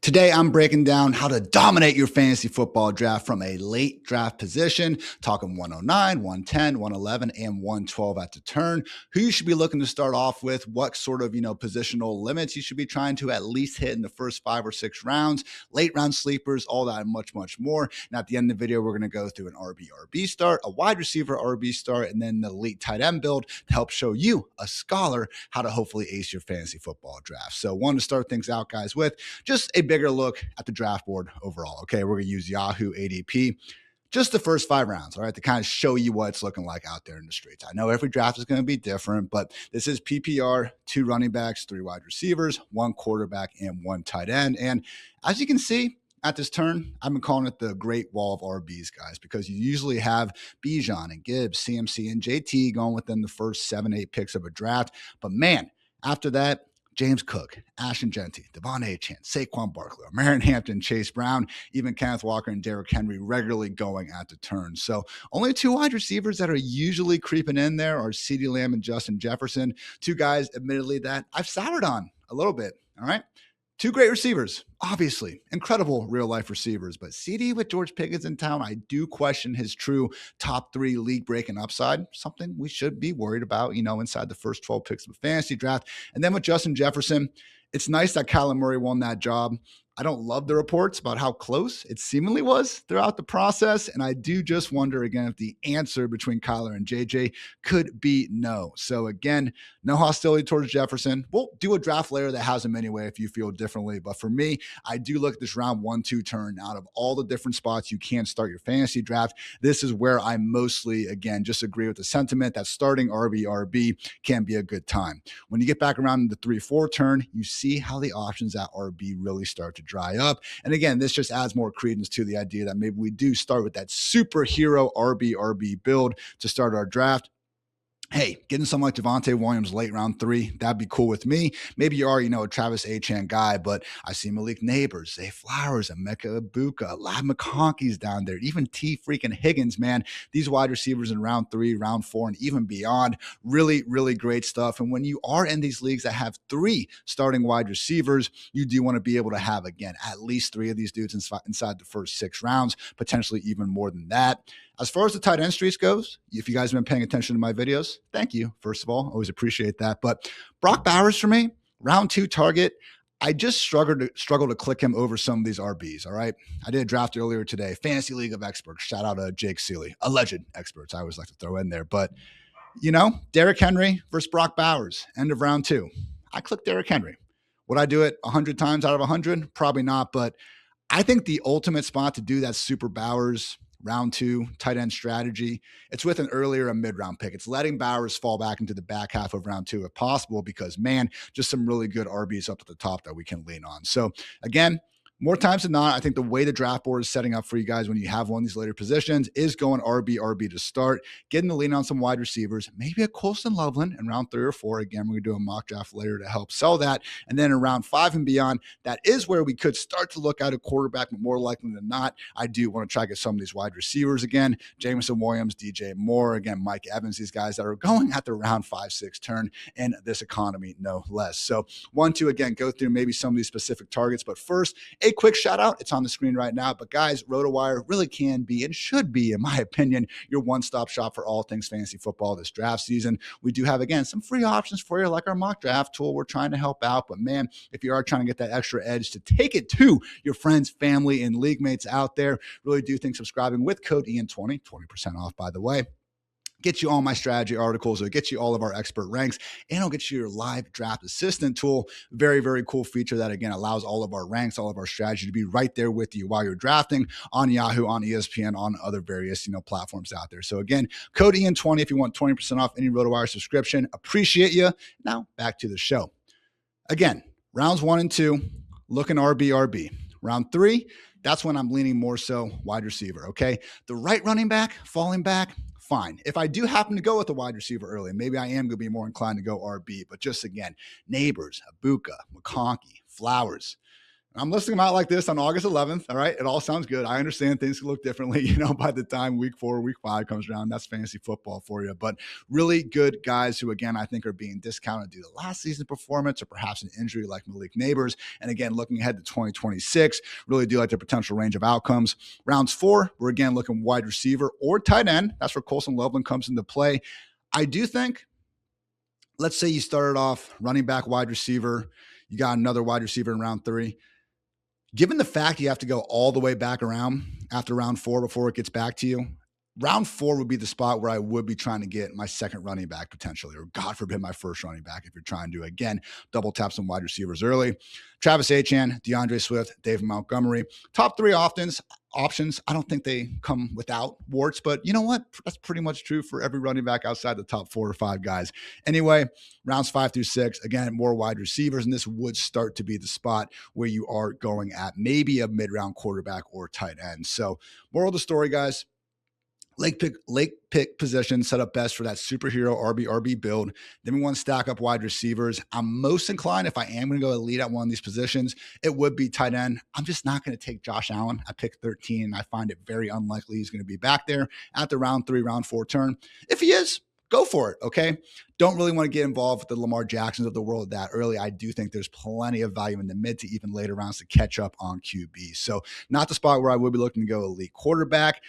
Today, I'm breaking down how to dominate your fantasy football draft from a late draft position, talking 109, 110, 111, and 112 at the turn, who you should be looking to start off with, what sort of, positional limits you should be trying to at least hit in the first 5 or 6 rounds, late round sleepers, all that and much, much more. And at the end of the video, we're going to go through an RB start, a wide receiver RB start, and then the elite tight end build to help show you, a scholar, how to hopefully ace your fantasy football draft. So wanted to start things out, guys, with just a bigger look at the draft board overall. Okay, we're going to use Yahoo ADP, just the first 5 rounds, all right, to kind of show you what it's looking like out there in the streets. I know every draft is going to be different, but this is PPR, 2 running backs, 3 wide receivers, 1 quarterback, and 1 tight end. And as you can see, at this turn, I've been calling it the Great Wall of RBs, guys, because you usually have Bijan and Gibbs, CMC, and JT going within the first 7-8 picks of a draft. But man, after that, James Cook, Achane, Jeanty, Achane, Saquon Barkley, Marion Hampton, Chase Brown, even Kenneth Walker and Derrick Henry regularly going at the turn. So only 2 wide receivers that are usually creeping in there are CeeDee Lamb and Justin Jefferson. 2 guys, admittedly, that I've soured on a little bit, all right? 2 great receivers, obviously, incredible real-life receivers, but CD with George Pickens in town, I do question his true top 3 league-breaking upside, something we should be worried about, inside the first 12 picks of a fantasy draft. And then with Justin Jefferson, it's nice that Kyler Murray won that job. I don't love the reports about how close it seemingly was throughout the process. And I do just wonder, again, if the answer between Kyler and JJ could be no. So again, no hostility towards Jefferson. We'll do a draft later that has him anyway if you feel differently. But for me, I do look at this round 1-2 turn. Out of all the different spots you can start your fantasy draft, this is where I mostly, again, just agree with the sentiment that starting RB can be a good time. When you get back around in the 3-4 turn, you see how the options at RB really start to dry up. And again, this just adds more credence to the idea that maybe we do start with that superhero RB build to start our draft. Hey, getting someone like Javonte Williams late round 3, that'd be cool with me. Maybe you are, a Travis Achane guy, but I see Malik Neighbors, Zay Flowers, Emeka Ibuka, Ladd McConkey's down there, even T freaking Higgins, man. These wide receivers in round 3, round 4, and even beyond, really, really great stuff. And when you are in these leagues that have 3 starting wide receivers, you do want to be able to have, again, at least 3 of these dudes inside the first 6 rounds, potentially even more than that. As far as the tight end streets goes, if you guys have been paying attention to my videos, thank you, first of all. Always appreciate that. But Brock Bowers for me, round 2 target, I just struggled to click him over some of these RBs, all right? I did a draft earlier today, Fantasy League of Experts. Shout out to Jake Seeley, alleged experts I always like to throw in there. But, Derrick Henry versus Brock Bowers, end of round 2. I clicked Derrick Henry. Would I do it 100 times out of 100? Probably not, but I think the ultimate spot to do that super Bowers round 2 tight end strategy, it's with an earlier, a mid-round pick. It's letting Bowers fall back into the back half of round 2 if possible, because, man, just some really good RBs up at the top that we can lean on. So, again, more times than not, I think the way the draft board is setting up for you guys when you have one of these later positions is going RB to start, getting the lean on some wide receivers, maybe a Colston Loveland in round 3 or 4. Again, we're going to do a mock draft later to help sell that. And then in round 5 and beyond, that is where we could start to look at a quarterback, but more likely than not, I do want to try to get some of these wide receivers again. Jameson Williams, DJ Moore, again, Mike Evans, these guys that are going at the round 5-6 turn in this economy, no less. So 1-2, again, go through maybe some of these specific targets. But first, a quick shout out. It's on the screen right now. But guys, RotoWire really can be and should be, in my opinion, your one-stop shop for all things fantasy football this draft season. We do have, again, some free options for you, like our mock draft tool. We're trying to help out. But man, if you are trying to get that extra edge to take it to your friends, family, and league mates out there, really do think subscribing with code Ian20, 20% off, by the way, get you all my strategy articles, it'll get you all of our expert ranks, and it'll get you your live draft assistant tool. Very, very cool feature that, again, allows all of our ranks, all of our strategy to be right there with you while you're drafting on Yahoo, on ESPN, on other various, platforms out there. So again, code Ian20 if you want 20% off any RotoWire subscription. Appreciate you. Now back to the show. Again, rounds 1 and 2, looking RB. Round 3, that's when I'm leaning more so wide receiver, okay? The right running back, falling back, fine. If I do happen to go with a wide receiver early, maybe I am going to be more inclined to go RB. But just, again, Neighbors, Ibuka, McConkey, Flowers, I'm listing them out like this on August 11th. All right. It all sounds good. I understand things can look differently, by the time week 4, week 5 comes around. That's fantasy football for you. But really good guys who, again, I think are being discounted due to last season's performance or perhaps an injury like Malik Neighbors. And again, looking ahead to 2026, really do like the potential range of outcomes. Rounds 4, we're again looking wide receiver or tight end. That's where Colson Loveland comes into play. I do think, let's say you started off running back, wide receiver, you got another wide receiver in round 3. Given the fact you have to go all the way back around after round 4 before it gets back to you, round 4 would be the spot where I would be trying to get my second running back potentially, or God forbid, my first running back if you're trying to, again, double tap some wide receivers early. Travis Achane, DeAndre Swift, David Montgomery. Top 3 options. I don't think they come without warts, but you know what? That's pretty much true for every running back outside the top 4 or 5 guys. Anyway, rounds 5 through 6, again, more wide receivers, and this would start to be the spot where you are going at maybe a mid-round quarterback or tight end. So moral of the story, guys, late pick position set up best for that superhero RB build. Then we want to stack up wide receivers. I'm most inclined, if I am going to go elite at one of these positions, it would be tight end. I'm just not going to take Josh Allen at pick 13. I find it very unlikely he's going to be back there at the round 3, round 4 turn. If he is, go for it, okay? Don't really want to get involved with the Lamar Jacksons of the world that early. I do think there's plenty of value in the mid to even later rounds to catch up on QB. So not the spot where I would be looking to go elite quarterback.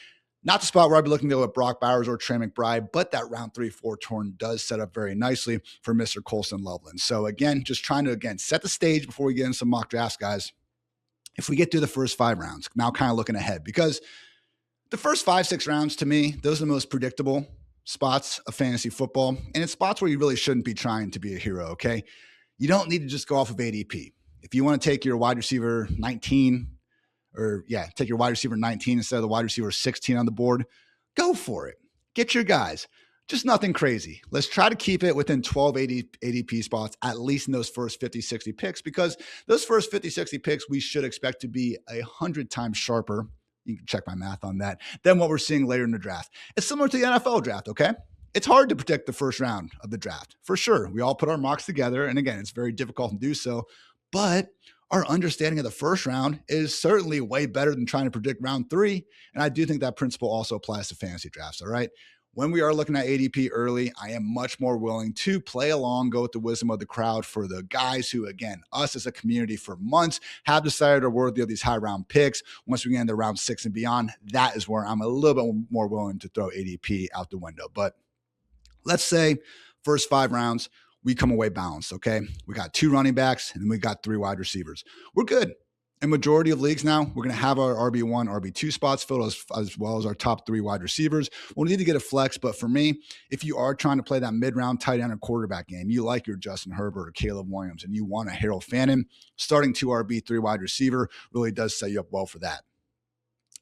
Not the spot where I'd be looking to go with Brock Bowers or Trey McBride, but that round 3, 4 turn does set up very nicely for Mr. Colson Loveland. So again, just trying to, set the stage before we get into some mock drafts, guys. If we get through the first 5 rounds, now kind of looking ahead, because the first 5, 6 rounds, to me, those are the most predictable spots of fantasy football. And it's spots where you really shouldn't be trying to be a hero, okay? You don't need to just go off of ADP. If you want to take your wide receiver 19, take your wide receiver 19 instead of the wide receiver 16 on the board, go for it. Get your guys. Just nothing crazy. Let's try to keep it within 12 ADP spots, at least in those first 50, 60 picks, because those first 50, 60 picks, we should expect to be 100 times sharper. You can check my math on that, than what we're seeing later in the draft. It's similar to the NFL draft, okay? It's hard to predict the first round of the draft, for sure. We all put our mocks together, and again, it's very difficult to do so, but our understanding of the first round is certainly way better than trying to predict round 3. And I do think that principle also applies to fantasy drafts. All right. When we are looking at ADP early, I am much more willing to play along, go with the wisdom of the crowd for the guys who, again, us as a community for months have decided are worthy of these high round picks. Once we get into round 6 and beyond, that is where I'm a little bit more willing to throw ADP out the window. But let's say first 5 rounds, we come away balanced, okay? We got 2 running backs, and then we got 3 wide receivers. We're good. In majority of leagues now, we're going to have our RB1, RB2 spots filled as well as our top 3 wide receivers. We'll need to get a flex, but for me, if you are trying to play that mid-round tight end or quarterback game, you like your Justin Herbert or Caleb Williams, and you want a Harold Fannin, starting 2 RB, 3 wide receiver really does set you up well for that.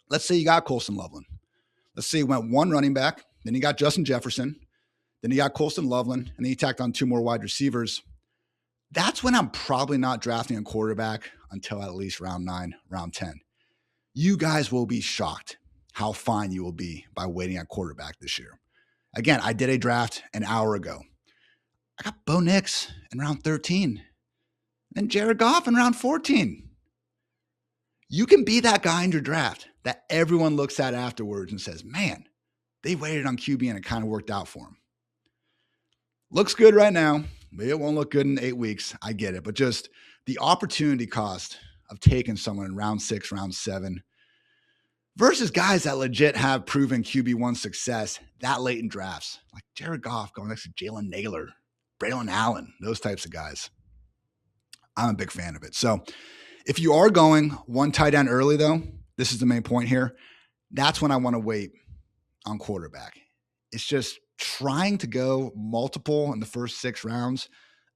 Let's say you got Colson Loveland. Let's say you went 1 running back, then you got Justin Jefferson, then you got Colson Loveland, and then you tacked on 2 more wide receivers. That's when I'm probably not drafting a quarterback until at least round 9, round 10. You guys will be shocked how fine you will be by waiting at quarterback this year. Again, I did a draft an hour ago. I got Bo Nix in round 13 and Jared Goff in round 14. You can be that guy in your draft that everyone looks at afterwards and says, man, they waited on QB and it kind of worked out for them. Looks good right now. Maybe it won't look good in 8 weeks. I get it. But just the opportunity cost of taking someone in round 6, round 7 versus guys that legit have proven QB1 success that late in drafts, like Jared Goff going next to Jalen Naylor, Braylon Allen, those types of guys. I'm a big fan of it. So if you are going 1 tight end early, though, this is the main point here. That's when I want to wait on quarterback. It's just trying to go multiple in the first 6 rounds,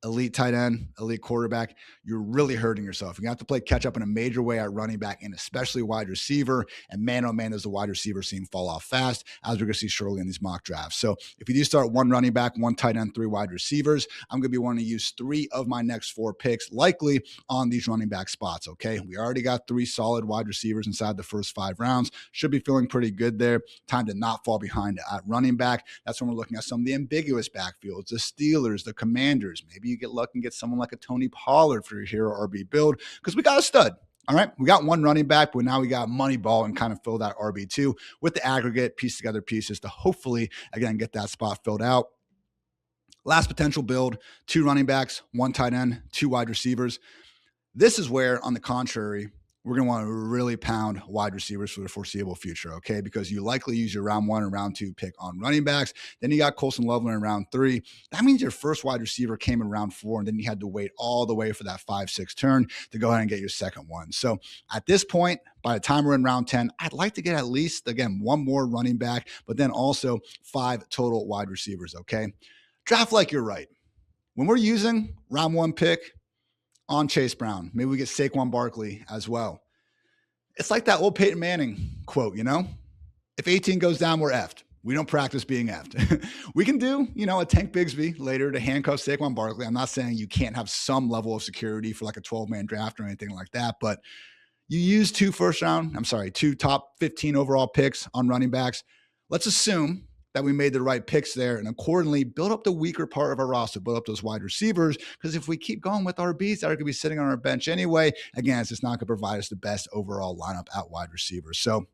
elite tight end, elite quarterback, you're really hurting yourself. You have to play catch up in a major way at running back and especially wide receiver. And man, oh man, does the wide receiver scene fall off fast, as we're going to see shortly in these mock drafts. So if you do start 1 running back, 1 tight end, 3 wide receivers, I'm going to be wanting to use 3 of my next 4 picks likely on these running back spots. Okay. We already got 3 solid wide receivers inside the first 5 rounds. Should be feeling pretty good there. Time to not fall behind at running back. That's when we're looking at some of the ambiguous backfields, the Steelers, the Commanders. Maybe you get lucky and get someone like a Tony Pollard for your hero RB build because we got a stud. All right, we got one running back, but now we got money ball and kind of fill that RB2 with the aggregate, piece together pieces to hopefully, again, get that spot filled out. Last potential build, 2 running backs, 1 tight end, 2 wide receivers. This is where, on the contrary, we're going to want to really pound wide receivers for the foreseeable future, okay? Because you likely use your round 1 and round 2 pick on running backs. Then you got Colson Loveland in round 3. That means your first wide receiver came in round 4, and then you had to wait all the way for that 5-6 turn to go ahead and get your second one. So at this point, by the time we're in round 10, I'd like to get at least, again, 1 more running back, but then also 5 total wide receivers, okay? Draft like you're right. When we're using round 1 pick on Chase Brown, maybe we get Saquon Barkley as well. It's like that old Peyton Manning quote, you know, if 18 goes down, we're effed. We don't practice being effed. We can do, you know, a Tank Bigsby later to handcuff Saquon Barkley. I'm not saying you can't have some level of security for like a 12-man draft or anything like that, but you use 2 top 15 overall picks on running backs. Let's assume that we made the right picks there and accordingly build up the weaker part of our roster, build up those wide receivers. Because if we keep going with RBs that are going to be sitting on our bench anyway, again, it's just not going to provide us the best overall lineup at wide receivers. So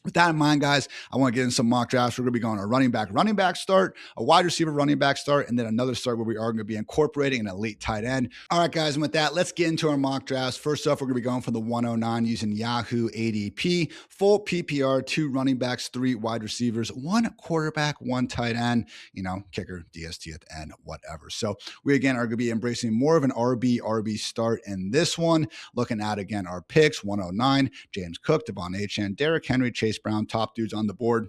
with that in mind, guys, I want to get in some mock drafts. We're going to be going a running back start, a wide receiver running back start, and then another start where we are going to be incorporating an elite tight end. All right, guys, and with that, let's get into our mock drafts. First off, we're going to be going for the 109 using Yahoo ADP, full PPR, 2 running backs, 3 wide receivers, 1 quarterback, 1 tight end, you know, kicker, DST at the end, whatever. So we, again, are going to be embracing more of an RB start in this one. Looking at, again, our picks, 109, James Cook, Achane, Derrick Henry, Chase Brown, top dudes on the board.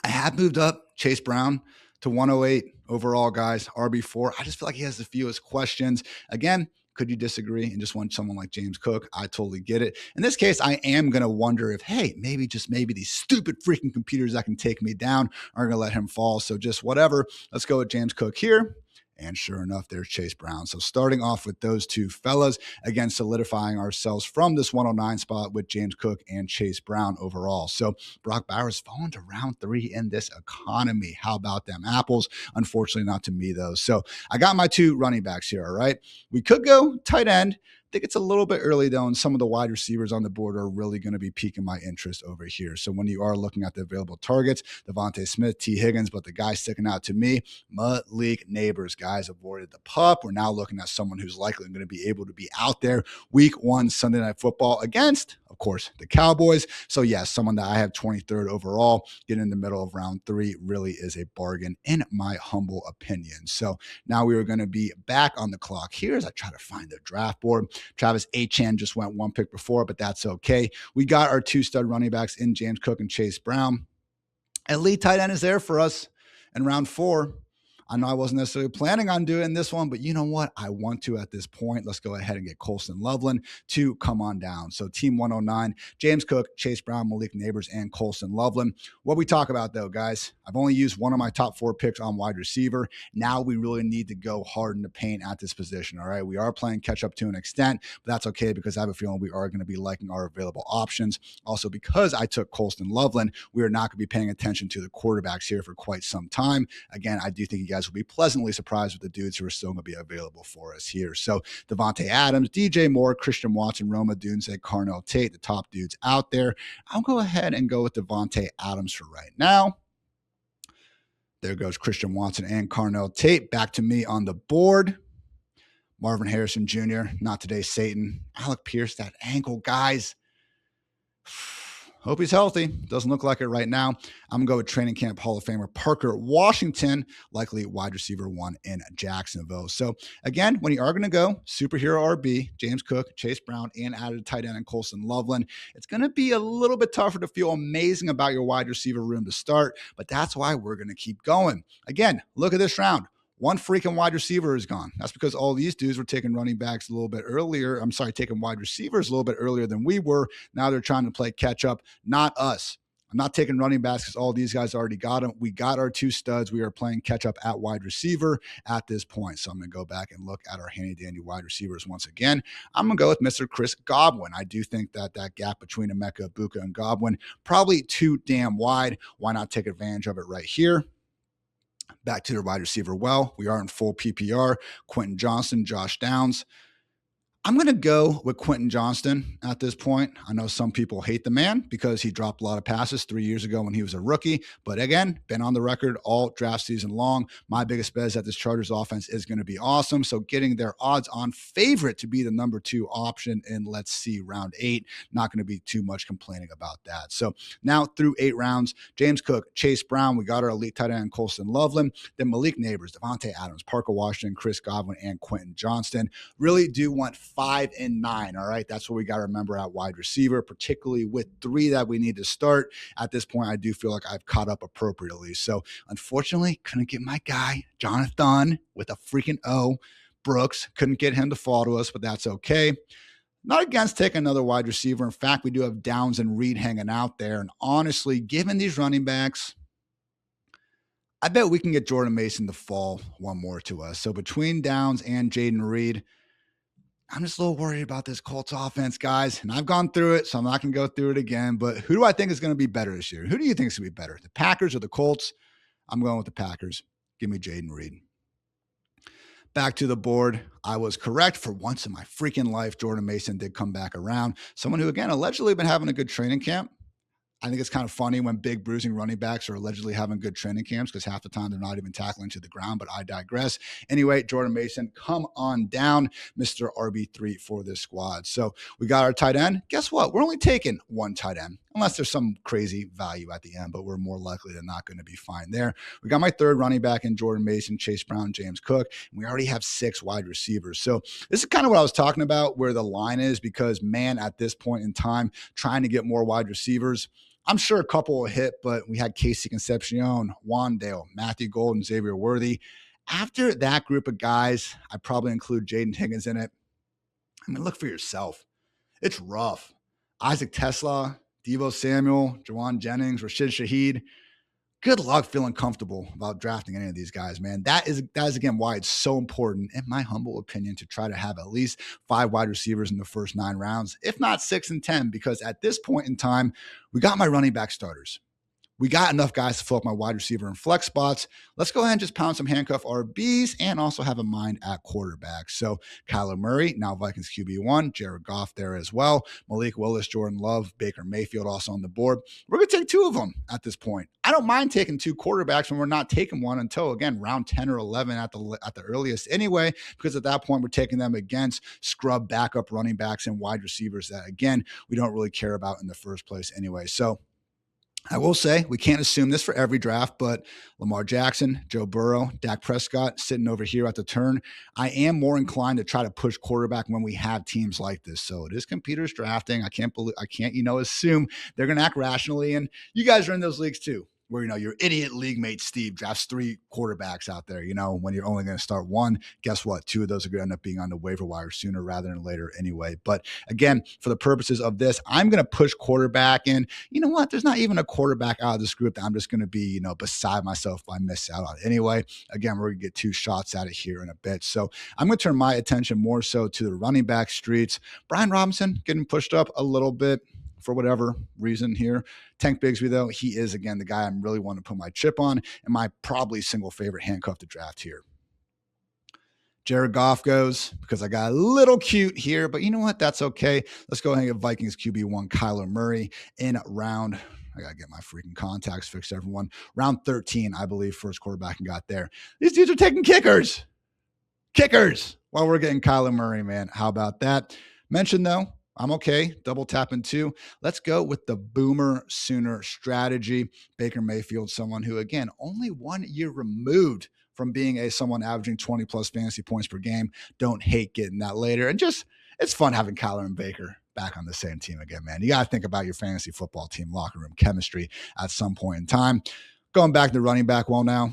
I have moved up Chase Brown to 108 overall, guys, RB4. I just feel like he has the fewest questions. Again, could you disagree and just want someone like James Cook? I totally get it. In this case, I am going to wonder if, hey, maybe these stupid freaking computers that can take me down are going to let him fall. So just whatever. Let's go with James Cook here. And sure enough, there's Chase Brown. So starting off with those 2 fellas, again, solidifying ourselves from this 109 spot with James Cook and Chase Brown overall. So Brock Bowers falling to round 3 in this economy. How about them apples? Unfortunately, not to me, though. So I got my 2 running backs here, all right? We could go tight end. I think it's a little bit early, though, and some of the wide receivers on the board are really going to be piquing my interest over here. So when you are looking at the available targets, Devontae Smith, T. Higgins, but the guy sticking out to me, Malik Neighbors. Guys avoided the pup. We're now looking at someone who's likely going to be able to be out there week 1 Sunday Night Football against, of course, the Cowboys. So, yes, someone that I have 23rd overall, getting in the middle of round 3 really is a bargain in my humble opinion. So now we are going to be back on the clock here as I try to find the draft board. Travis Achane just went 1 pick before, but that's okay. We got our 2 stud running backs in James Cook and Chase Brown. Elite tight end is there for us in round 4. I know I wasn't necessarily planning on doing this one, but you know what? I want to at this point. Let's go ahead and get Colson Loveland to come on down. So team 109, James Cook, Chase Brown, Malik Neighbors, and Colson Loveland. What we talk about, though, guys, I've only used one of my top 4 picks on wide receiver. Now we really need to go hard in the paint at this position, all right? We are playing catch up to an extent, but that's okay because I have a feeling we are going to be liking our available options. Also, because I took Colson Loveland, we are not going to be paying attention to the quarterbacks here for quite some time. Again, I do think you guys will be pleasantly surprised with the dudes who are still going to be available for us here. So Devontae Adams, DJ Moore, Christian Watson, Roma Dunze, Carnell Tate, the top dudes out there. I'll go ahead and go with Devontae Adams for right now. There goes Christian Watson and Carnell Tate. Back to me on the board. Marvin Harrison Jr., not today, Satan. Alec Pierce, that ankle, guys. Hope he's healthy. Doesn't look like it right now. I'm going to go with training camp Hall of Famer Parker Washington, likely wide receiver 1 in Jacksonville. So again, when you are going to go superhero RB, James Cook, Chase Brown, and added tight end and Colson Loveland, it's going to be a little bit tougher to feel amazing about your wide receiver room to start, but that's why we're going to keep going. Again, look at this round. 1 freaking wide receiver is gone. That's because all these dudes were taking running backs a little bit earlier. Taking wide receivers a little bit earlier than we were. Now they're trying to play catch up, not us. I'm not taking running backs because all these guys already got them. We got our 2 studs. We are playing catch up at wide receiver at this point. So I'm going to go back and look at our handy dandy wide receivers once again. I'm going to go with Mr. Chris Godwin. I do think that gap between Emeka, Ibuka, and Godwin probably too damn wide. Why not take advantage of it right here? Back to the wide receiver. Well, we are in full PPR. Quentin Johnson, Josh Downs. I'm going to go with Quentin Johnston at this point. I know some people hate the man because he dropped a lot of passes 3 years ago when he was a rookie. But again, been on the record all draft season long. My biggest bet is that this Chargers offense is going to be awesome. So getting their odds on favorite to be the number 2 option in, let's see, round 8. Not going to be too much complaining about that. So now through 8 rounds, James Cook, Chase Brown, we got our elite tight end, Colston Loveland, then Malik Neighbors, Devontae Adams, Parker Washington, Chris Godwin, and Quentin Johnston. Really do want 5 and 9. All right. That's what we got to remember at wide receiver, particularly with 3 that we need to start. At this point, I do feel like I've caught up appropriately. So unfortunately, couldn't get my guy, Jonathan, with a freaking O. Brooks, couldn't get him to fall to us, but that's okay. Not against taking another wide receiver. In fact, we do have Downs and Reed hanging out there. And honestly, given these running backs, I bet we can get Jordan Mason to fall one more to us. So between Downs and Jaden Reed, I'm just a little worried about this Colts offense, guys. And I've gone through it, so I'm not going to go through it again. But who do I think is going to be better this year? Who do you think is going to be better? The Packers or the Colts? I'm going with the Packers. Give me Jaden Reed. Back to the board. I was correct for once in my freaking life. Jordan Mason did come back around. Someone who, again, allegedly been having a good training camp. I think it's kind of funny when big bruising running backs are allegedly having good training camps because half the time they're not even tackling to the ground, but I digress. Anyway, Jordan Mason, come on down, Mr. RB3 for this squad. So we got our tight end. Guess what? We're only taking 1 tight end, unless there's some crazy value at the end, but we're more likely than not going to be fine there. We got my 3rd running back in Jordan Mason, Chase Brown, James Cook, and we already have 6 wide receivers. So this is kind of what I was talking about, where the line is, because, man, at this point in time, trying to get more wide receivers, I'm sure a couple will hit, but we had Casey Concepcion, Wandale, Matthew Golden, Xavier Worthy. After that group of guys, I'd probably include Jaden Higgins in it. I mean, look for yourself. It's rough. Isaac Tesla, Deebo Samuel, Jawan Jennings, Rashid Shaheed. Good luck feeling comfortable about drafting any of these guys, man. That is again, why it's so important, in my humble opinion, to try to have at least 5 wide receivers in the first 9 rounds, if not 6 and 10, because at this point in time, we got my running back starters. We got enough guys to fill up my wide receiver and flex spots. Let's go ahead and just pound some handcuff RBs and also have a mind at quarterback. So Kyler Murray, now Vikings QB1, Jared Goff there as well. Malik Willis, Jordan Love, Baker Mayfield also on the board. We're going to take 2 of them at this point. I don't mind taking 2 quarterbacks when we're not taking one until, again, round 10 or 11 at the earliest anyway, because at that point we're taking them against scrub backup running backs and wide receivers that, again, we don't really care about in the first place anyway. So I will say we can't assume this for every draft, but Lamar Jackson, Joe Burrow, Dak Prescott sitting over here at the turn. I am more inclined to try to push quarterback when we have teams like this. So it is computers drafting. I can't, assume they're going to act rationally. And you guys are in those leagues too, where, your idiot league mate Steve drafts 3 quarterbacks out there, when you're only going to start 1. Guess what? 2 of those are going to end up being on the waiver wire sooner rather than later anyway. But again, for the purposes of this, I'm going to push quarterback in. You know what? There's not even a quarterback out of this group that I'm just going to be, beside myself if I miss out on. Anyway, again, we're going to get 2 shots at it here in a bit. So I'm going to turn my attention more so to the running back streets. Brian Robinson getting pushed up a little bit for whatever reason here. Tank Bigsby, though, he is, again, the guy I'm really wanting to put my chip on and my probably single favorite handcuff to draft here. Jared Goff goes because I got a little cute here, but you know what? That's okay. Let's go ahead and get Vikings QB1 Kyler Murray in round. I got to get my freaking contacts fixed, everyone. Round 13, I believe, first quarterback and got there. These dudes are taking kickers. While we're getting Kyler Murray, man. How about that? Mention, though, I'm okay. Double tapping 2. Let's go with the Boomer Sooner strategy. Baker Mayfield, someone who, again, only 1 year removed from being someone averaging 20 plus fantasy points per game. Don't hate getting that later. And just, it's fun having Kyler and Baker back on the same team again, man. You got to think about your fantasy football team locker room chemistry at some point in time. Going back to running back well now.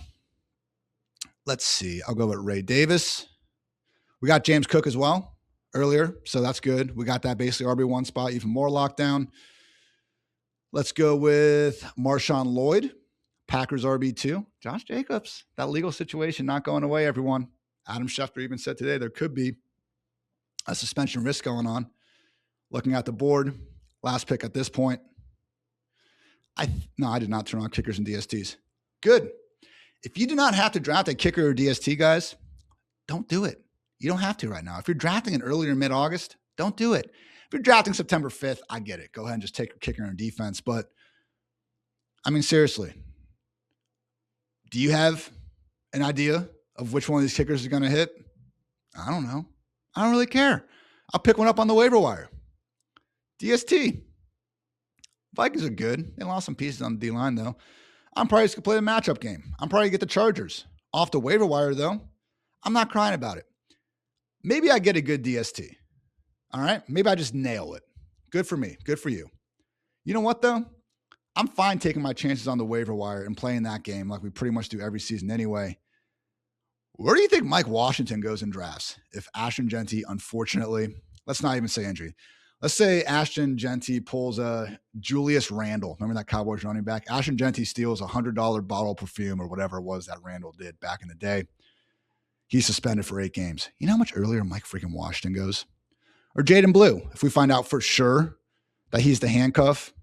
Let's see. I'll go with Ray Davis. We got James Cook as well earlier, so that's good. We got that basically RB1 spot even more locked down. Let's go with Marshawn Lloyd, Packers RB2. Josh Jacobs, that legal situation not going away, everyone. Adam Schefter even said today there could be a suspension risk going on. Looking at the board, last pick at this point. I did not turn on kickers and DSTs. Good. If you do not have to draft a kicker or DST, guys, don't do it. You don't have to right now. If you're drafting in earlier mid-August, don't do it. If you're drafting September 5th, I get it. Go ahead and just take your kicker and defense. But I mean, seriously, do you have an idea of which one of these kickers is going to hit? I don't know. I don't really care. I'll pick one up on the waiver wire. DST. Vikings are good. They lost some pieces on the D-line, though. I'm probably just going to play the matchup game. I'm probably going to get the Chargers. Off the waiver wire, though, I'm not crying about it. Maybe I get a good DST. All right? Maybe I just nail it. Good for me. Good for you. You know what, though? I'm fine taking my chances on the waiver wire and playing that game like we pretty much do every season anyway. Where do you think Mike Washington goes in drafts? If Ashton Jeanty, unfortunately, let's not even say injury. Let's say Ashton Jeanty pulls a Julius Randle. Remember that Cowboys running back? Ashton Jeanty steals a $100 bottle of perfume or whatever it was that Randle did back in the day. He's suspended for 8 games. You know how much earlier Mike freaking Washington goes? Or Jaden Blue, if we find out for sure that he's the handcuff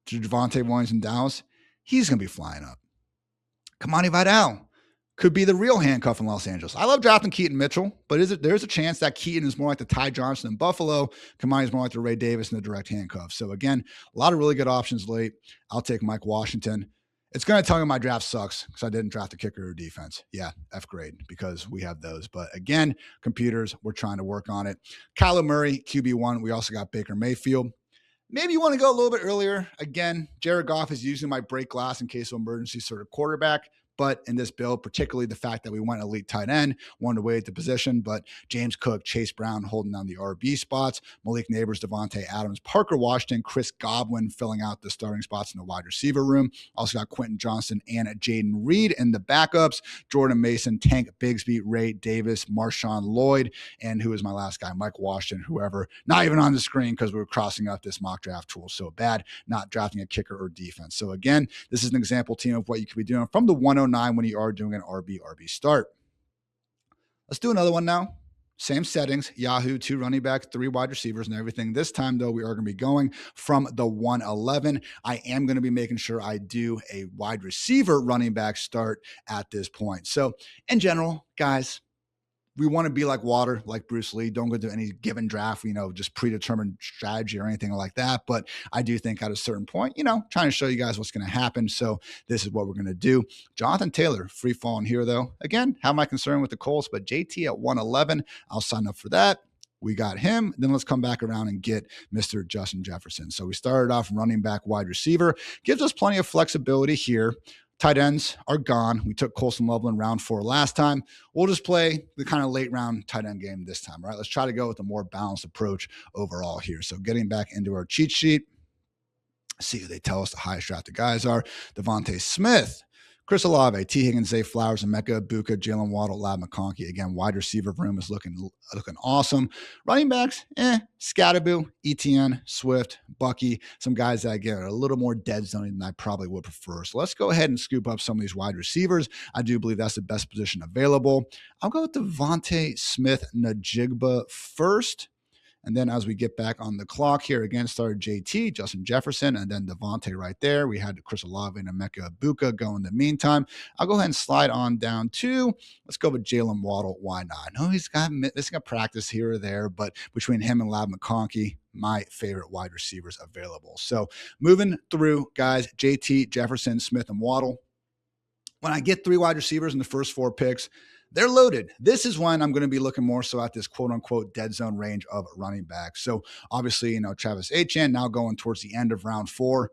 to Javonte Williams in Dallas, he's going to be flying up. Kamani Vidal could be the real handcuff in Los Angeles. I love drafting Keaton Mitchell, but there's a chance that Keaton is more like the Ty Johnson in Buffalo. Kamani is more like the Ray Davis in the direct handcuff. So again, a lot of really good options late. I'll take Mike Washington. It's going to tell me my draft sucks because I didn't draft a kicker or defense. Yeah, F grade because we have those. But again, computers, we're trying to work on it. Kyler Murray, QB1. We also got Baker Mayfield. Maybe you want to go a little bit earlier. Again, Jared Goff is using my break glass in case of emergency sort of quarterback. But in this build, particularly the fact that we went elite tight end, wanted to wait at the position, but James Cook, Chase Brown holding down the RB spots, Malik Neighbors, Devontae Adams, Parker Washington, Chris Godwin filling out the starting spots in the wide receiver room. Also got Quentin Johnston and Jaden Reed in the backups, Jordan Mason, Tank Bigsby, Ray Davis, Marshawn Lloyd, and who is my last guy, Mike Washington, whoever, not even on the screen because we were crossing up this mock draft tool so bad, not drafting a kicker or defense. So again, this is an example team of what you could be doing from the 109 when you are doing an RB start. Let's do another one now. Same settings, Yahoo, 2 running backs, 3 wide receivers and everything. This time, though, we are going to be going from the 111. I am going to be making sure I do a wide receiver running back start at this point. So in general, guys, we want to be like water, like Bruce Lee. Don't go to any given draft, just predetermined strategy or anything like that. But I do think at a certain point, trying to show you guys what's going to happen. So this is what we're going to do. Jonathan Taylor, free falling here, though. Again, how am I concerned with the Colts? But JT at 111, I'll sign up for that. We got him. Then let's come back around and get Mr. Justin Jefferson. So we started off running back, wide receiver. Gives us plenty of flexibility here. Tight ends are gone. We took Colson Loveland round 4 last time. We'll just play the kind of late round tight end game this time, right? Let's try to go with a more balanced approach overall here. So getting back into our cheat sheet, see who they tell us the highest drafted guys are. Devontae Smith, Chris Olave, T. Higgins, Zay Flowers, Emeka Ibuka, Jalen Waddle, Lab McConkey. Again, wide receiver room is looking awesome. Running backs, Scatterboo, ETN, Swift, Bucky, some guys that get a little more dead zone than I probably would prefer. So let's go ahead and scoop up some of these wide receivers. I do believe that's the best position available. I'll go with Devontae Smith Najigba first. And then as we get back on the clock here, again, started JT, Justin Jefferson, and then Devontae right there. We had Chris Olave and Emeka Ibuka go in the meantime. I'll go ahead and slide on down to, let's go with Jalen Waddle. Why not? I know he's got missing a practice here or there, but between him and Lab McConkey, my favorite wide receivers available. So moving through, guys, JT, Jefferson, Smith, and Waddle. When I get 3 wide receivers in the first 4 picks, they're loaded. This is when I'm going to be looking more so at this quote unquote dead zone range of running backs. So obviously, Travis Achane now going towards the end of round 4.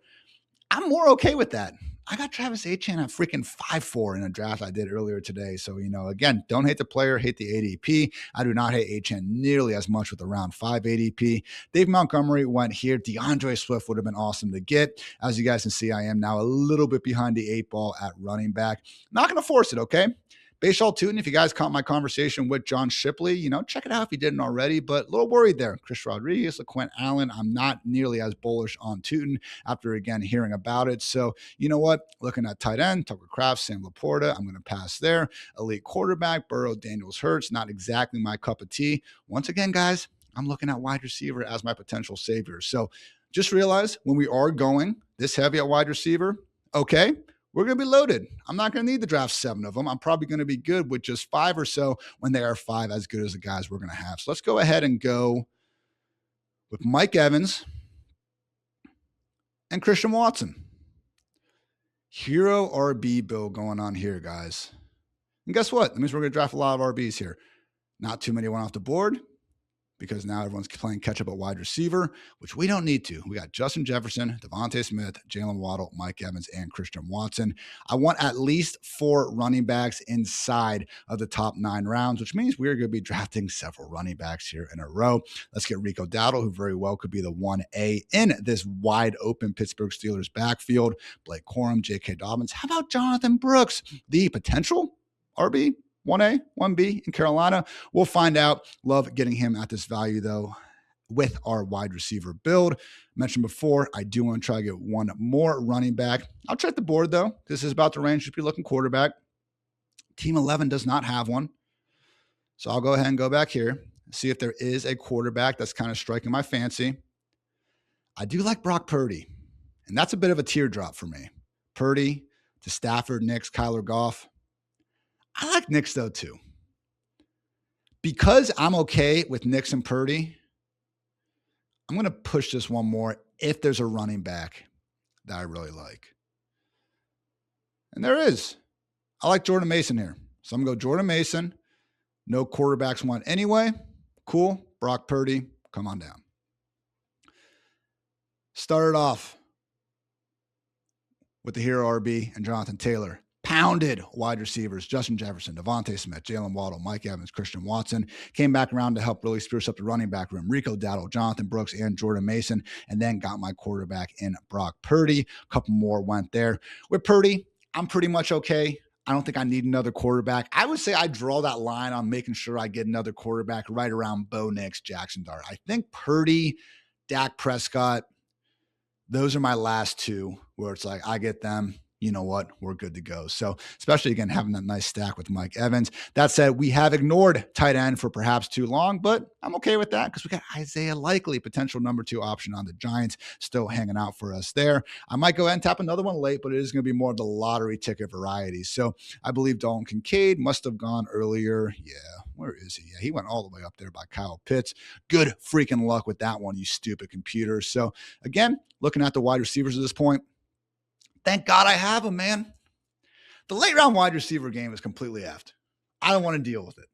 I'm more okay with that. I got Travis Achane at freaking 5'4" in a draft I did earlier today. So, again, don't hate the player, hate the ADP. I do not hate Achane nearly as much with the round 5 ADP. Dave Montgomery went here. DeAndre Swift would have been awesome to get. As you guys can see, I am now a little bit behind the 8 ball at running back. Not going to force it, okay? Baseball Tootin', if you guys caught my conversation with John Shipley, check it out if you didn't already, but a little worried there. Chris Rodriguez, LaQuint Allen, I'm not nearly as bullish on Tootin' after, again, hearing about it. So, you know what? Looking at tight end, Tucker Kraft, Sam Laporta, I'm going to pass there. Elite quarterback, Burrow, Daniels, Hurts, not exactly my cup of tea. Once again, guys, I'm looking at wide receiver as my potential savior. So just realize when we are going this heavy at wide receiver, okay, we're going to be loaded. I'm not going to need to draft 7 of them. I'm probably going to be good with just 5 or so when they are 5 as good as the guys we're going to have. So let's go ahead and go with Mike Evans and Christian Watson. Hero RB build going on here, guys. And guess what? That means we're going to draft a lot of RBs here. Not too many went off the board because now everyone's playing catch up at wide receiver, which we don't need to. We got Justin Jefferson, Devontae Smith, Jalen Waddle, Mike Evans, and Christian Watson. I want at least 4 running backs inside of the top 9 rounds, which means we're going to be drafting several running backs here in a row. Let's get Rico Dowdle, who very well could be the 1A in this wide open Pittsburgh Steelers backfield. Blake Corum, J.K. Dobbins. How about Jonathan Brooks, the potential RB? 1A, 1B in Carolina. We'll find out. Love getting him at this value, though, with our wide receiver build. Mentioned before, I do want to try to get one more running back. I'll check the board, though. This is about the range. Should be looking quarterback. Team 11 does not have one. So I'll go ahead and go back here, see if there is a quarterback that's kind of striking my fancy. I do like Brock Purdy, and that's a bit of a teardrop for me. Purdy to Stafford, Nix, Kyler Goff. I like Nix, though, too. Because I'm okay with Nix and Purdy, I'm going to push this one more if there's a running back that I really like. And there is. I like Jordan Mason here. So I'm going to go Jordan Mason. No quarterbacks want anyway. Cool. Brock Purdy, come on down. Started off with the hero RB and Jonathan Taylor. Pounded wide receivers, Justin Jefferson, Devontae Smith, Jalen Waddle, Mike Evans, Christian Watson. Came back around to help really spruce up the running back room. Rico Dowdle, Jonathan Brooks, and Jordan Mason. And then got my quarterback in Brock Purdy. A couple more went there. With Purdy, I'm pretty much okay. I don't think I need another quarterback. I would say I draw that line on making sure I get another quarterback right around Bo Nix, Jackson Dart. I think Purdy, Dak Prescott, those are my last 2 where it's like I get them. You know what? We're good to go. So especially, again, having that nice stack with Mike Evans. That said, we have ignored tight end for perhaps too long, but I'm okay with that because we got Isaiah Likely, potential number 2 option on the Giants, still hanging out for us there. I might go ahead and tap another one late, but it is going to be more of the lottery ticket variety. So I believe Dalton Kincaid must have gone earlier. Yeah, where is he? Yeah, he went all the way up there by Kyle Pitts. Good freaking luck with that one, you stupid computer. So again, looking at the wide receivers at this point, thank God I have them, man. The late round wide receiver game is completely effed. I don't want to deal with it.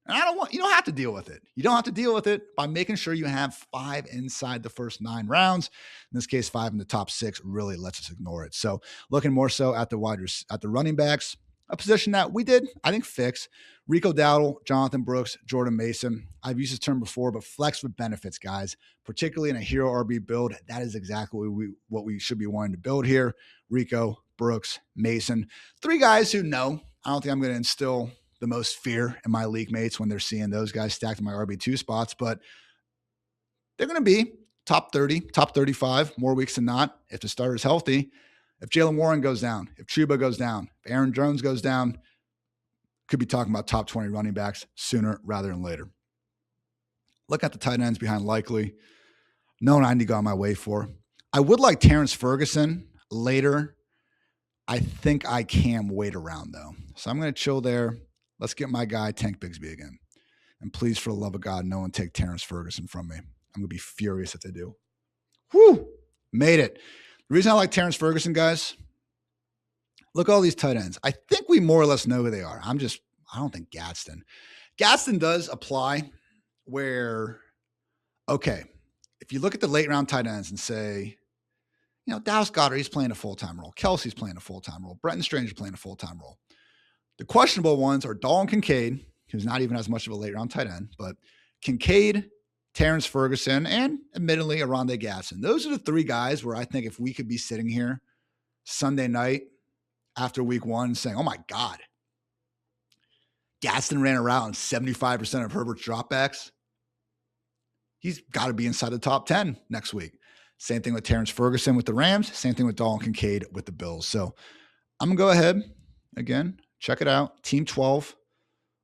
And you don't have to deal with it. You don't have to deal with it by making sure you have 5 inside the first 9 rounds. In this case, 5 in the top 6 really lets us ignore it. So looking more so at the running backs, a position that we did, I think, fix. Rico Dowdle, Jonathan Brooks, Jordan Mason. I've used this term before, but flex with benefits, guys, particularly in a hero RB build. That is exactly what we should be wanting to build here. Rico, Brooks, Mason, 3 guys who know. I don't think I'm going to instill the most fear in my league mates when they're seeing those guys stacked in my RB2 spots, but they're going to be top 30, top 35 more weeks than not if the starter's healthy. If Jalen Warren goes down, if Chuba goes down, if Aaron Jones goes down, could be talking about top 20 running backs sooner rather than later. Look at the tight ends behind Likely. No one I need to go on my way for. I would like Terrence Ferguson later. I think I can wait around, though. So I'm going to chill there. Let's get my guy Tank Bigsby again. And please, for the love of God, no one take Terrence Ferguson from me. I'm going to be furious if they do. Whew! Made it. The reason I like Terrence Ferguson, guys, look at all these tight ends. I think we more or less know who they are. I don't think Gadsden. Gadsden does apply where, okay, if you look at the late round tight ends and say, you know, Dallas Goedert, he's playing a full-time role. Kelsey's playing a full-time role. Brenton Strange is playing a full-time role. The questionable ones are Dalton Kincaid, who's not even as much of a late round tight end, but Kincaid, Terrence Ferguson, and admittedly, Aronde Gadsden. Those are the 3 guys where I think if we could be sitting here Sunday night after week 1 saying, oh my God, Gadsden ran around 75% of Herbert's dropbacks. He's got to be inside the top 10 next week. Same thing with Terrence Ferguson with the Rams. Same thing with Dalton Kincaid with the Bills. So I'm going to go ahead again, check it out. Team 12,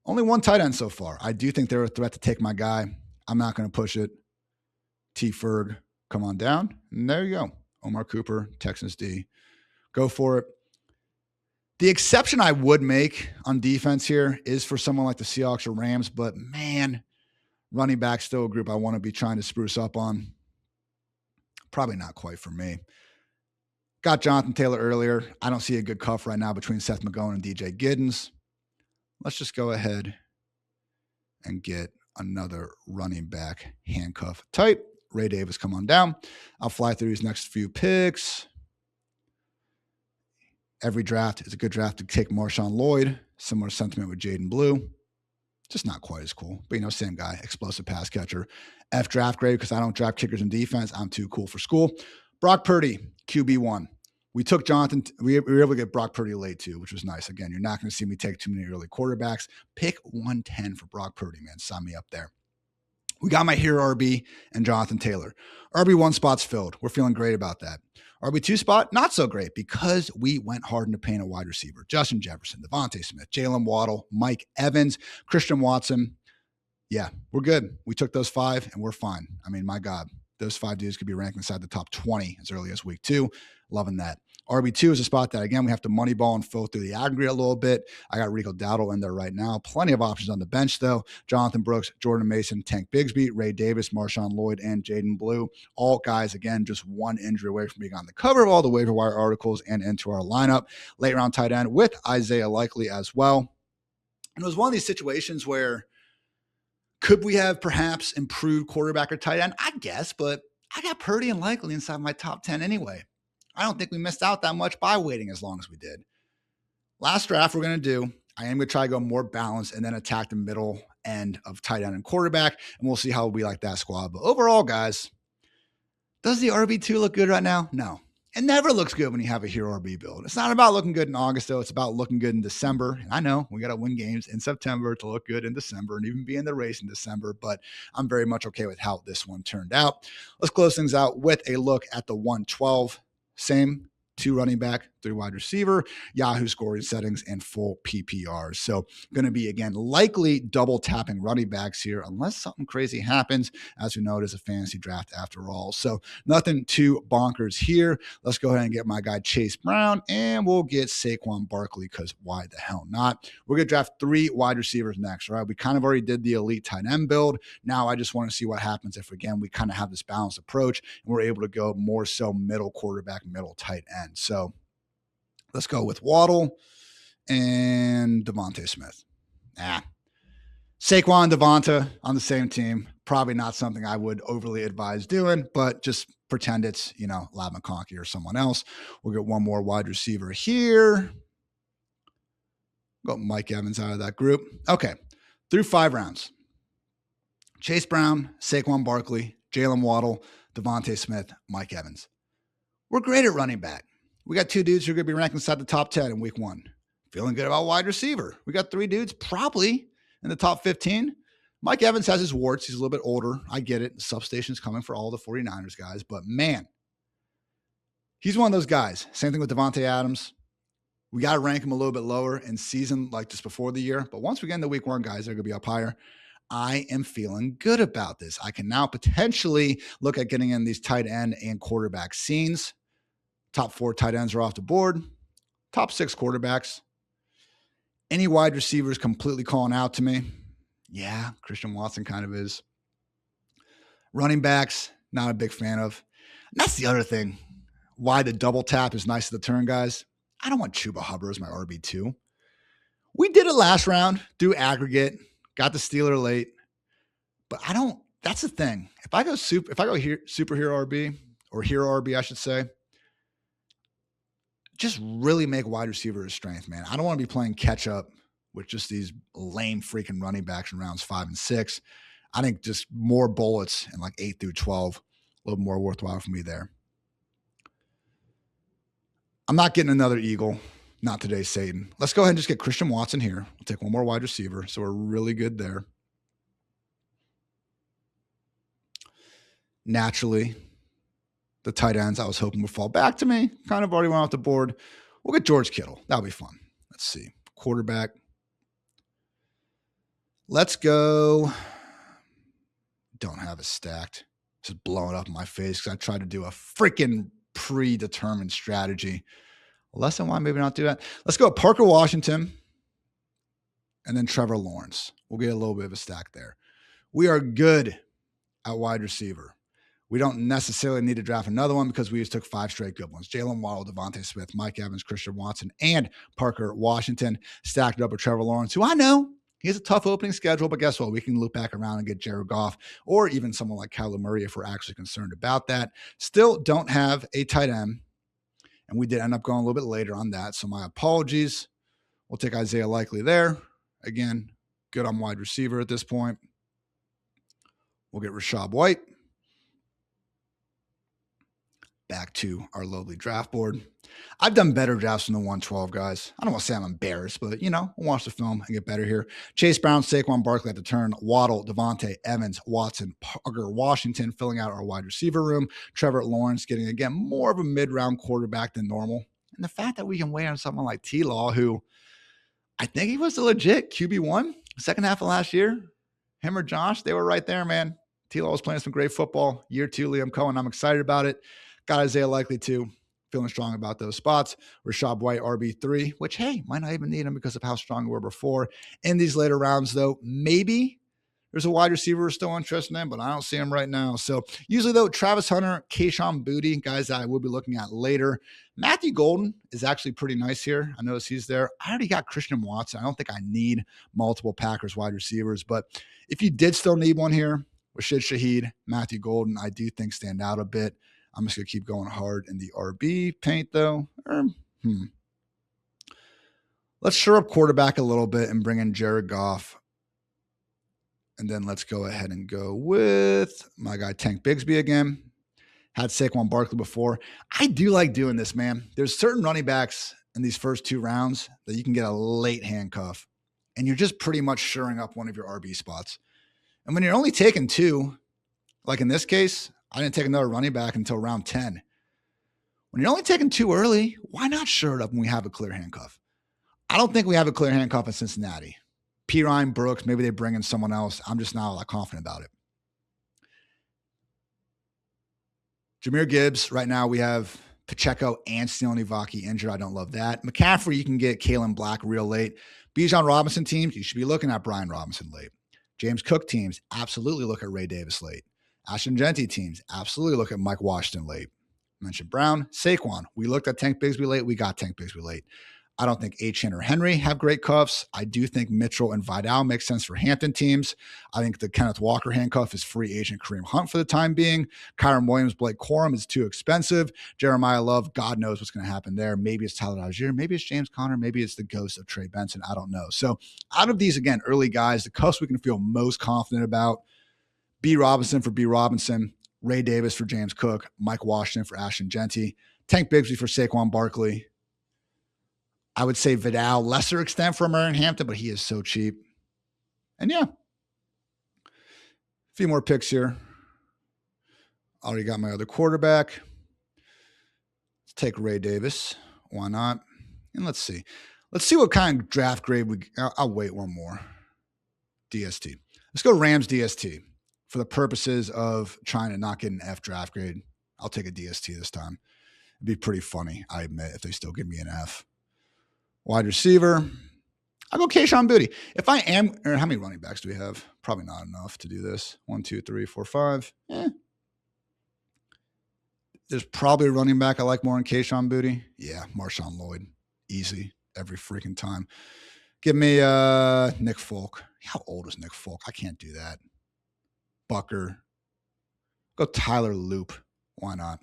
only 1 tight end so far. I do think they're a threat to take my guy. I'm not going to push it. T. Ferg, come on down. And there you go. Omar Cooper, Texans D. Go for it. The exception I would make on defense here is for someone like the Seahawks or Rams, but man, running back still a group I want to be trying to spruce up on. Probably not quite for me. Got Jonathan Taylor earlier. I don't see a good cuff right now between Seth McGowan and DJ Giddens. Let's just go ahead and get another running back handcuff type. Ray Davis, come on down. I'll fly through these next few picks. Every draft is a good draft to take Marshawn Lloyd. Similar sentiment with Jaden Blue. Just not quite as cool. But, same guy. Explosive pass catcher. F draft grade because I don't draft kickers in defense. I'm too cool for school. Brock Purdy, QB1. We took Jonathan. We were able to get Brock Purdy late too, which was nice. Again, you're not going to see me take too many early quarterbacks. Pick 110 for Brock Purdy, man. Sign me up there. We got my hero RB and Jonathan Taylor. RB1 spot's filled. We're feeling great about that. RB2 spot, not so great because we went hard in the paint at wide receiver. Justin Jefferson, Devontae Smith, Jalen Waddle, Mike Evans, Christian Watson. Yeah, we're good. We took those 5 and we're fine. I mean, my God, those 5 dudes could be ranked inside the top 20 as early as week 2. Loving that. RB2 is a spot that, again, we have to money ball and fill through the aggregate a little bit. I got Rico Dowdle in there right now. Plenty of options on the bench, though. Jonathan Brooks, Jordan Mason, Tank Bigsby, Ray Davis, Marshawn Lloyd, and Jaden Blue. All guys, again, just one injury away from being on the cover of all the waiver wire articles and into our lineup. Late round tight end with Isaiah Likely as well. And it was one of these situations where could we have perhaps improved quarterback or tight end? I guess, but I got Purdy and Likely inside my top 10 anyway. I don't think we missed out that much by waiting as long as we did. Last draft we're going to do, I am going to try to go more balanced and then attack the middle end of tight end and quarterback, and we'll see how we like that squad. But overall, guys, does the RB2 look good right now? No. It never looks good when you have a hero RB build. It's not about looking good in August, though. It's about looking good in December. And I know we got to win games in September to look good in December and even be in the race in December, but I'm very much okay with how this one turned out. Let's close things out with a look at the 112. Same 2 running back, 3 wide receiver, Yahoo scoring settings, and full PPRs. So going to be, again, likely double tapping running backs here unless something crazy happens. As we know, it is a fantasy draft after all. So nothing too bonkers here. Let's go ahead and get my guy Chase Brown, and we'll get Saquon Barkley because why the hell not? We're going to draft 3 wide receivers next, right? We kind of already did the elite tight end build. Now I just want to see what happens if, again, we kind of have this balanced approach and we're able to go more so middle quarterback, middle tight end. So let's go with Waddle and Devontae Smith. Saquon and Devonta on the same team. Probably not something I would overly advise doing, but just pretend it's, Lab McConkey or someone else. We'll get one more wide receiver here. Got Mike Evans out of that group. Okay, through 5 rounds. Chase Brown, Saquon Barkley, Jalen Waddle, Devontae Smith, Mike Evans. We're great at running back. We got 2 dudes who are going to be ranked inside the top 10 in week 1. Feeling good about wide receiver. We got 3 dudes probably in the top 15. Mike Evans has his warts. He's a little bit older. I get it. The substation's coming for all the 49ers guys. But, man, he's one of those guys. Same thing with Devontae Adams. We got to rank him a little bit lower in season like just before the year. But once we get into week 1, guys, they're going to be up higher. I am feeling good about this. I can now potentially look at getting in these tight end and quarterback scenes. Top 4 tight ends are off the board. Top 6 quarterbacks. Any wide receivers completely calling out to me? Yeah, Christian Watson kind of is. Running backs, not a big fan of. And that's the other thing. Why the double tap is nice at the turn, guys. I don't want Chuba Hubbard as my RB2. We did it last round, do aggregate, got the Steeler late. But I don't, that's the thing. If I go superhero RB, or hero RB, I should say, just really make wide receiver a strength, man. I don't want to be playing catch up with just these lame freaking running backs in rounds 5 and 6. I think just more bullets in like 8 through 12, a little more worthwhile for me there. I'm not getting another Eagle. Not today, Satan. Let's go ahead and just get Christian Watson here. We'll take one more wide receiver. So we're really good there. Naturally, the tight ends I was hoping would fall back to me. Kind of already went off the board. We'll get George Kittle. That'll be fun. Let's see. Quarterback. Let's go. Don't have it stacked. Just blowing up in my face because I tried to do a freaking predetermined strategy. Lesson why maybe not do that. Let's go Parker Washington and then Trevor Lawrence. We'll get a little bit of a stack there. We are good at wide receiver. We don't necessarily need to draft another one because we just took 5 straight good ones. Jalen Waddle, Devontae Smith, Mike Evans, Christian Watson, and Parker Washington stacked up with Trevor Lawrence, who I know he has a tough opening schedule, but guess what? We can loop back around and get Jared Goff or even someone like Kyler Murray if we're actually concerned about that. Still don't have a tight end, and we did end up going a little bit later on that, so my apologies. We'll take Isaiah Likely there. Again, good on wide receiver at this point. We'll get Rachaad White. Back to our lovely draft board. I've done better drafts than the 112, guys. I don't want to say I'm embarrassed, but, I'll watch the film and get better here. Chase Brown, Saquon Barkley at the turn, Waddle, Devontae, Evans, Watson, Parker Washington filling out our wide receiver room, Trevor Lawrence getting, again, more of a mid-round quarterback than normal. And the fact that we can wait on someone like T-Law, who I think he was a legit QB1 second half of last year. Him or Josh, they were right there, man. T-Law was playing some great football. Year 2, Liam Cohen, I'm excited about it. Got Isaiah Likely too. Feeling strong about those spots. Rachaad White, RB3, which, hey, might not even need him because of how strong we were before. In these later rounds, though, maybe there's a wide receiver we're still interested in, but I don't see him right now. So usually, though, Travis Hunter, Kayshon Boutte, guys that I will be looking at later. Matthew Golden is actually pretty nice here. I notice he's there. I already got Christian Watson. I don't think I need multiple Packers wide receivers, but if you did still need one here, Rashid Shaheed, Matthew Golden, I do think stand out a bit. I'm just going to keep going hard in the RB paint, though. Let's shore up quarterback a little bit and bring in Jared Goff. And then let's go ahead and go with my guy Tank Bigsby again. Had Saquon Barkley before. I do like doing this, man. There's certain running backs in these first 2 rounds that you can get a late handcuff. And you're just pretty much shoring up one of your RB spots. And when you're only taking 2, like in this case, I didn't take another running back until round 10. When you're only taking 2 early, why not shore it up when we have a clear handcuff? I don't think we have a clear handcuff in Cincinnati. P. Ryan Brooks, maybe they bring in someone else. I'm just not all that confident about it. Jahmyr Gibbs, right now we have Pacheco and Steele Vaki injured. I don't love that. McCaffrey, you can get Kalen Black real late. Bijan Robinson teams, you should be looking at Brian Robinson late. James Cook teams, absolutely look at Ray Davis late. Ashton Jeanty teams, absolutely look at Mike Washington late. Mentioned Brown, Saquon. We looked at Tank Bigsby late. We got Tank Bigsby late. I don't think Achane or Henry have great cuffs. I do think Mitchell and Vidal make sense for Hampton teams. I think the Kenneth Walker handcuff is free agent Kareem Hunt for the time being. Kyron Williams, Blake Corum is too expensive. Jeremiah Love, God knows what's going to happen there. Maybe it's Tyler Algier. Maybe it's James Conner. Maybe it's the ghost of Trey Benson. I don't know. So out of these, again, early guys, the cuffs we can feel most confident about, B. Robinson for B. Robinson, Ray Davis for James Cook, Mike Washington for Ashton Jeanty, Tank Bigsby for Saquon Barkley. I would say Vidal, lesser extent for Marion Hampton, but he is so cheap. And yeah, a few more picks here. Already got my other quarterback. Let's take Ray Davis. Why not? And let's see. Let's see what kind of draft grade I'll wait one more. DST. Let's go Rams DST. For the purposes of trying to not get an F draft grade, I'll take a DST this time. It'd be pretty funny, I admit, if they still give me an F. Wide receiver, I'll go Kayshon Boutte. If I am, or how many running backs do we have? Probably not enough to do this. 1, 2, 3, 4, 5. There's probably a running back I like more than Kayshon Boutte. Yeah, Marshawn Lloyd. Easy every freaking time. Give me Nick Folk. How old is Nick Folk? I can't do that. Bucker. Go Tyler Loop. Why not?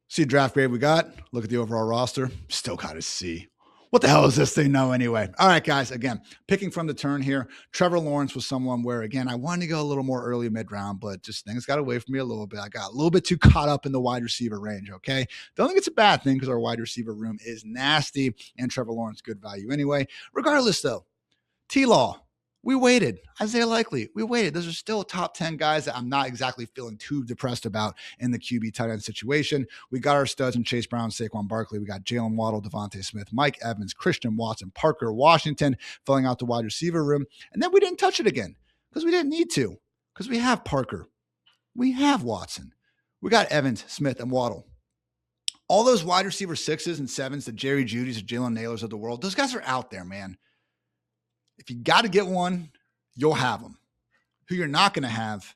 See draft grade we got. Look at the overall roster. Still got to see. What the hell is this thing now anyway? All right, guys, again, picking from the turn here. Trevor Lawrence was someone where, again, I wanted to go a little more early mid-round, but just things got away from me a little bit. I got a little bit too caught up in the wide receiver range, okay? Don't think it's a bad thing because our wide receiver room is nasty and Trevor Lawrence good value anyway. Regardless, though, T-Law, we waited. Isaiah Likely, we waited. Those are still top 10 guys that I'm not exactly feeling too depressed about in the QB tight end situation. We got our studs in Chase Brown, Saquon Barkley. We got Jalen Waddle, Devontae Smith, Mike Evans, Christian Watson, Parker Washington filling out the wide receiver room. And then we didn't touch it again because we didn't need to because we have Parker. We have Watson. We got Evans, Smith, and Waddle. all those wide receiver 6s and 7s, the Jerry Judys or Jalen Nailors of the world, those guys are out there, man. If you got to get one, you'll have them. Who you're not going to have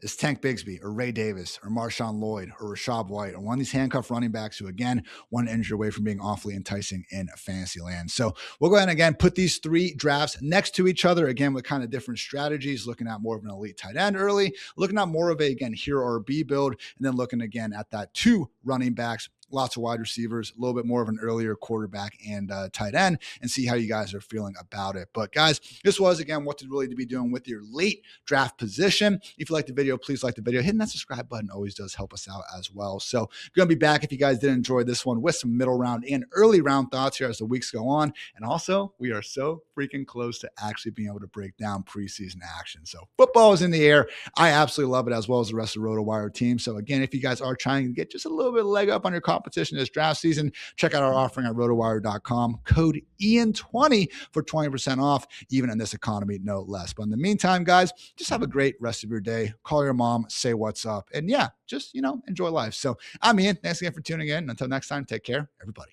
is Tank Bigsby or Ray Davis or Marshawn Lloyd or Rashad White or one of these handcuffed running backs who, again, one injury away from being awfully enticing in fantasy land. So we'll go ahead and, again, put these 3 drafts next to each other, again, with kind of different strategies, looking at more of an elite tight end early, looking at more of a, again, hero RB build, and then looking, again, at that 2 running backs, lots of wide receivers, a little bit more of an earlier quarterback and tight end, and see how you guys are feeling about it. But guys, this was, again, what to really be doing with your late draft position. If you like the video, please like the video. Hitting that subscribe button always does help us out as well. So going to be back if you guys did enjoy this one with some middle round and early round thoughts here as the weeks go on. And also, we are so freaking close to actually being able to break down preseason action. So football is in the air. I absolutely love it, as well as the rest of the RotoWire team. So again, if you guys are trying to get just a little bit of leg up on your competition this draft season, check out our offering at rotowire.com. Code Ian20 for 20% off, even in this economy, no less. But in the meantime, guys, just have a great rest of your day. Call your mom, say what's up, and yeah, just, enjoy life. So I'm Ian. Thanks again for tuning in. Until next time, take care, everybody.